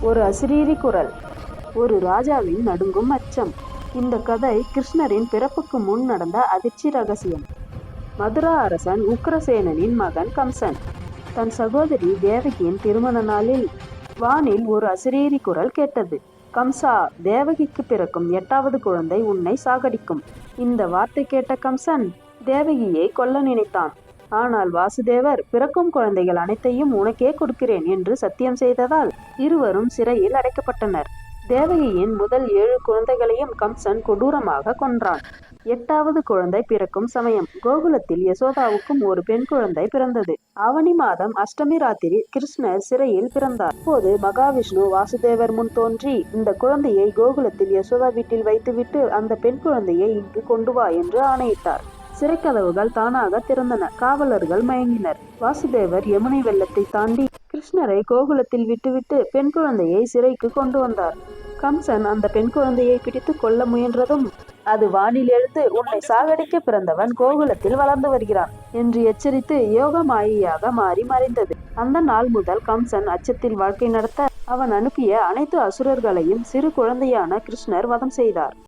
ஒரு அசிரீரி குரல். ஒரு ராஜாவின் நடுங்கும் அச்சம். இந்த கதை கிருஷ்ணரின் பிறப்புக்கு முன் நடந்த அதிர்ச்சி ரகசியம். மதுரா அரசன் உக்கிரசேனனின் மகன் கம்சன் தன் சகோதரி தேவகியின் திருமண நாளில் வானில் ஒரு அசிரீரி குரல் கேட்டது. கம்சா, தேவகிக்கு பிறக்கும் 8வது குழந்தை உன்னை சாகடிக்கும். இந்த வார்த்தை கேட்ட கம்சன் தேவகியை கொல்ல நினைத்தான். ஆனால் வாசுதேவர் பிறக்கும் குழந்தைகள் அனைத்தையும் உனக்கே கொடுக்கிறேன் என்று சத்தியம் செய்ததால் இருவரும் சிறையில் அடைக்கப்பட்டனர். தேவகியின் முதல் 7 குழந்தைகளையும் கம்சன் கொடூரமாக கொன்றான். 8வது குழந்தை பிறக்கும் சமயம் கோகுலத்தில் யசோதாவுக்கும் ஒரு பெண் குழந்தை பிறந்தது. ஆவணி மாதம் அஷ்டமி ராத்திரி கிருஷ்ணர் சிறையில் பிறந்தார். அப்போது மகாவிஷ்ணு வாசுதேவர் முன் தோன்றி, இந்த குழந்தையை கோகுலத்தில் யசோதா வீட்டில் வைத்துவிட்டு அந்த பெண் குழந்தையை இங்கு கொண்டு வா என்று ஆணையிட்டார். சிறைக்கதவுகள் தானாக திறந்தன. காவலர்கள் மயங்கினர். வாசுதேவர் யமுனை வெள்ளத்தை தாண்டி கிருஷ்ணரை கோகுலத்தில் விட்டுவிட்டு பெண் குழந்தையை சிறைக்கு கொண்டு வந்தார். கம்சன் அந்த பெண் குழந்தையை பிடித்து கொல்ல முயன்றதும் அது வானில் எழுந்து, உன்னை சாகடிக்க பிறந்தவன் கோகுலத்தில் வளர்ந்து வருகிறான் என்று எச்சரித்து யோக மாயையாக மாறி மறைந்தது. அந்த நாள் முதல் கம்சன் அச்சத்தில் வாழ்க்கை நடத்த அவன் அனுப்பிய அனைத்து அசுரர்களையும் சிறு குழந்தையான கிருஷ்ணர் வதம் செய்தார்.